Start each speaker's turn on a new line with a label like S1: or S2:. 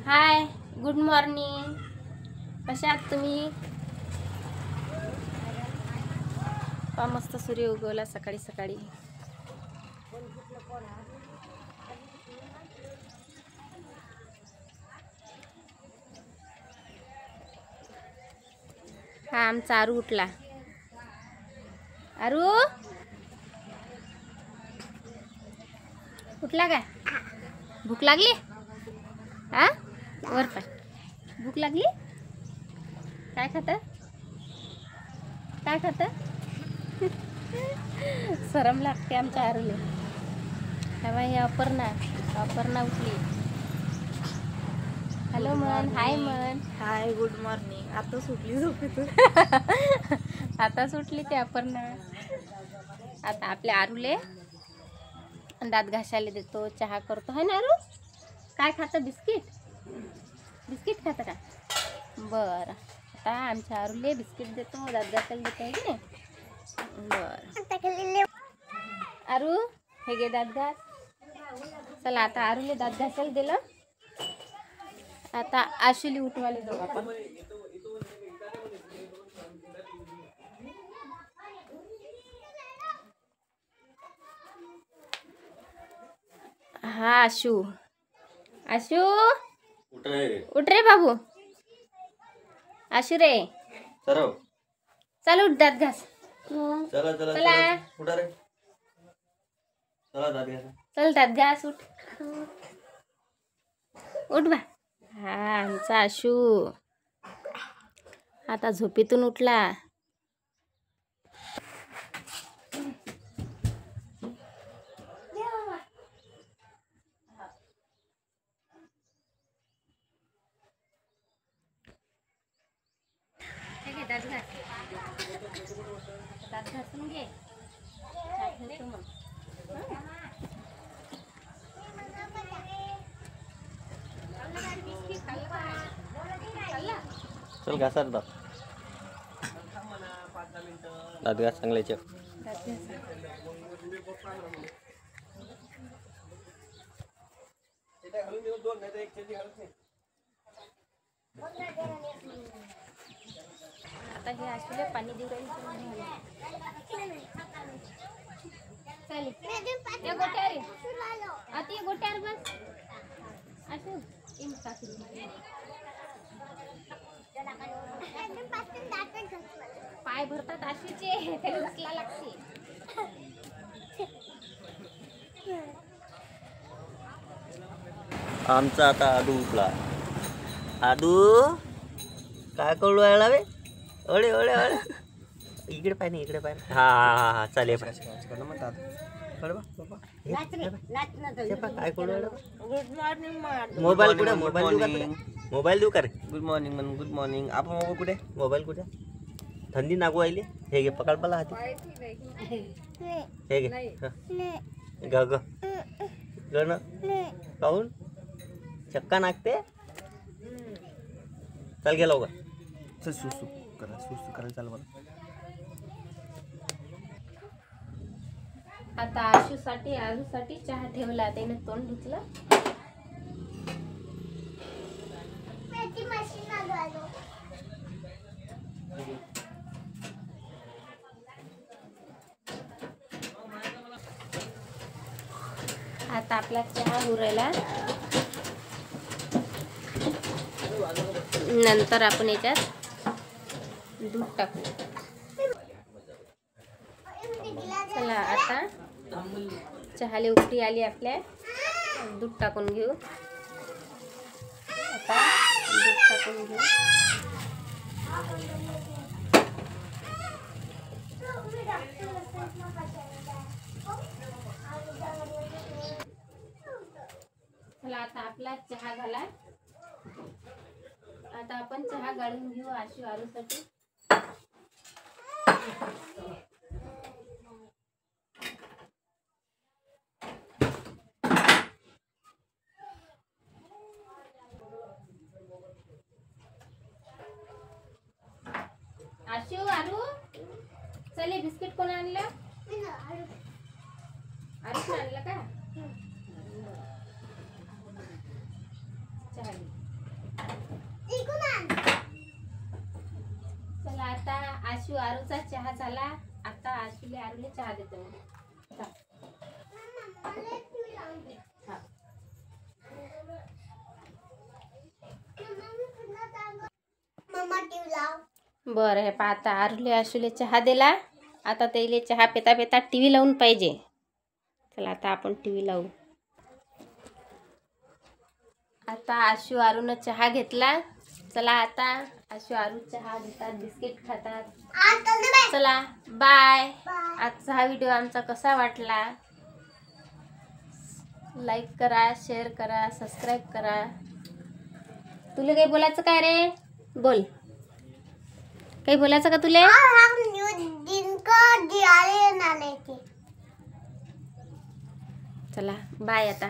S1: हाय, good morning. कशा आहात तुम्ही? पहा मस्त सूर्य उगवला सकाळी सकाळी. हा आमचा आरू उठला. आरू उठला का? भूक लागली? हा वर पाय. भूक लागली? काय खातं? काय खातं? शरम लागते आमच्या आरूले. तेव्हा ही अपर्णा उठली. हॅलो मन, हाय मन.
S2: हाय, गुड मॉर्निंग. आता सुटली झोपेतून.
S1: आता सुटली ते अपर्णा. आता आपल्या आरूले दात घासायला देतो, चहा करतो. है ना आरू? काय खातं? बिस्किट खातं का? बरं, आता आमच्या आरूले बिस्किट देतो, दात घासायला देतो. आहे की नाही? बरं आरू, हे घे दात घास. चला आता आरूले दात घासायला दिलं. आता आशुली उठवायला जाऊ आपण. हा आशू उठ रे बाबू. आशू रे चल उठ, दात घास.
S3: चला चला
S1: चला
S3: उठा रे. चला दात घ्या.
S1: चल दात घास. उठ बा. हा आमचा आशू आता झोपेतून उठला. दात घासून घे.
S3: चल घासा दात. दात घास चांगल्याचे.
S1: आता हे आशूला पाणी देऊ राहील. या गोट्यावर आता या गोट्यावर बस. आशू इन टाकली. पाय भरतात आशूचे, त्याला उचला लागते.
S3: आमचा आता आडू उठला. आडू काय करू राहिला बे? अळे अळे अळे इकडे पाय नाही, इकडे पाय. हा हा हा हा चालेल. काय करू राहिला?
S2: Good morning.
S3: मोबाईल कुठे? मोबाईल देऊ का रे?
S4: गुड मॉर्निंग मन. Good morning. आपण मोबाईल कुठे?
S3: मोबाईल कुठे? थंडी नागू आली. हे घे पकड मला हाती. हे घे ग ग ग ना. काहून चक्का नागते? चल गेलो का?
S4: चल सुसू करायला चाल मला.
S1: आता आरूसाठी चहा ठेवला. त्याने तोंड धुतलं. आता आपला चहा उरायला. नंतर आपण याच्यात दूध टाकू. चला आता चहाले उकळी आली आपल्या. दूध टाकून घेऊ. आता दूध टाकून घेऊ. चला आता आपला चहा झाला. आता आपण चहा गाळून घेऊ आशू आरूसाठी. आशू आरू चले बिस्किट कोण आणलं? आरूच आणलं का? चहा घे. आशू आरूचा चहा झाला. आता आशूले आरूले चहा देतो मी. हा. बरं, हे पाहता आरूले आशूले चहा दिला. आता त्याले चहा पेता पेता TV लावून पाहिजे. चला आता आपण TV लावू. आता आशू आरूनं चहा घेतला. चला आता आशू आरू चहा घेतात, बिस्किट खातात. चला बाय. आजचा हा व्हिडिओ आमचा कसा वाटला लाईक करा, शेअर करा, सबस्क्राईब करा. तुला काही बोलायचं काय रे? बोल, काही बोलायचं का तुले? चला बाय आता.